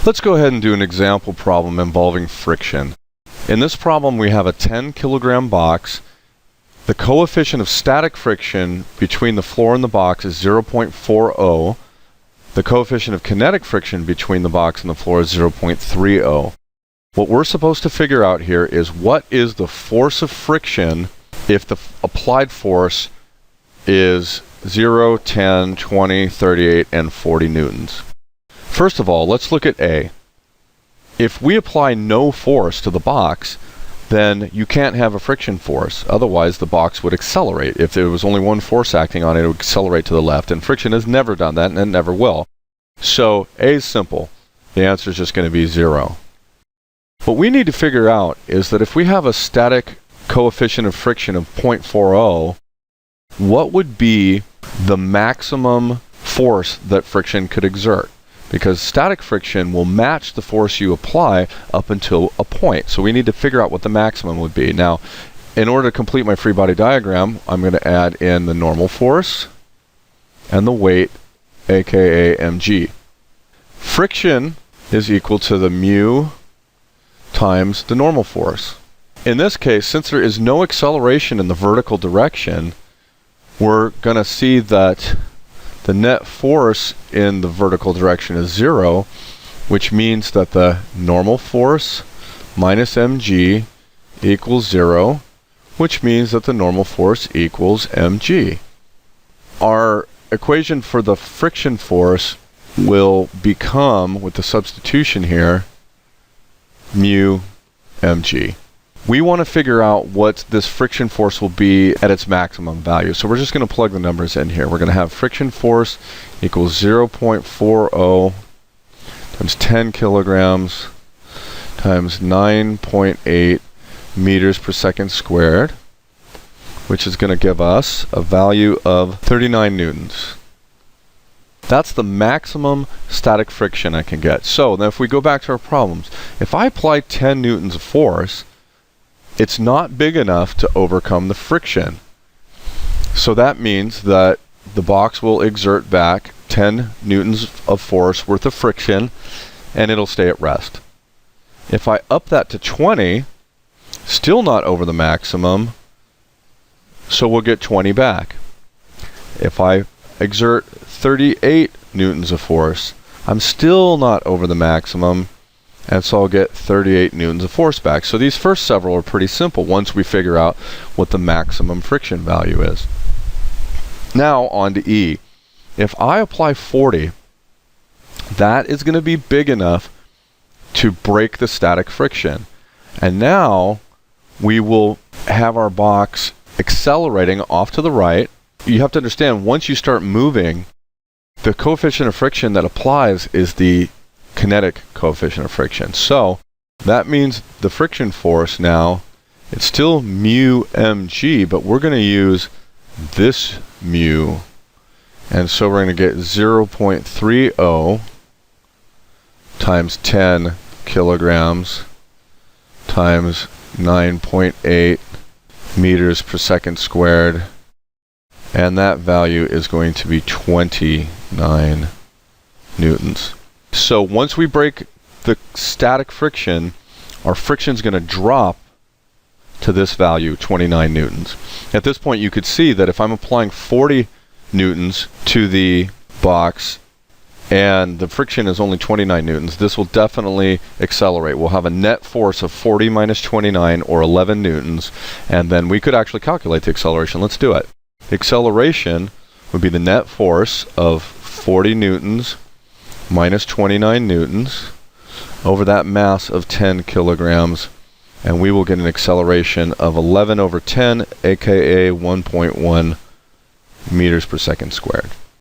Let's go ahead and do an example problem involving friction. In this problem, we have a 10 kilogram box. The coefficient of static friction between the floor and the box is 0.40. The coefficient of kinetic friction between the box and the floor is 0.30. What we're supposed to figure out here is what is the force of friction if the applied force is 0, 10, 20, 38, and 40 newtons. First of all, let's look at A. If we apply no force to the box, then you can't have a friction force. Otherwise, the box would accelerate. If there was only one force acting on it, it would accelerate to the left. And friction has never done that, and it never will. So A is simple. The answer is just going to be 0. What we need to figure out is that if we have a static coefficient of friction of 0.40, what would be the maximum force that friction could exert? Because static friction will match the force you apply up until a point. So we need to figure out what the maximum would be. Now, in order to complete my free body diagram, I'm going to add in the normal force and the weight, aka mg. Friction is equal to the mu times the normal force. In this case, since there is no acceleration in the vertical direction, we're going to see that the net force in the vertical direction is 0, which means that the normal force minus mg equals 0, which means that the normal force equals mg. Our equation for the friction force will become, with the substitution here, mu mg. We want to figure out what this friction force will be at its maximum value. So we're just going to plug the numbers in here. We're going to have friction force equals 0.40 times 10 kilograms times 9.8 meters per second squared, which is going to give us a value of 39 newtons. That's the maximum static friction I can get. So now if we go back to our problems, if I apply 10 newtons of force, it's not big enough to overcome the friction. So that means that the box will exert back 10 newtons of force worth of friction, and it'll stay at rest. If I up that to 20, still not over the maximum, so we'll get 20 back. If I exert 38 newtons of force, I'm still not over the maximum, and so I'll get 38 newtons of force back. So these first several are pretty simple once we figure out what the maximum friction value is. Now on to E. If I apply 40, that is going to be big enough to break the static friction. And now we will have our box accelerating off to the right. You have to understand, once you start moving, the coefficient of friction that applies is the kinetic coefficient of friction. So that means the friction force now, it's still mu mg, but we're going to use this mu. And so we're going to get 0.30 times 10 kilograms times 9.8 meters per second squared. And that value is going to be 29 newtons. So once we break the static friction, our friction is going to drop to this value, 29 newtons. At this point, you could see that if I'm applying 40 newtons to the box and the friction is only 29 newtons, this will definitely accelerate. We'll have a net force of 40 minus 29, or 11 newtons, and then we could actually calculate the acceleration. Let's do it. The acceleration would be the net force of 40 newtons minus 29 newtons over that mass of 10 kilograms, and we will get an acceleration of 11 over 10, aka 1.1 meters per second squared.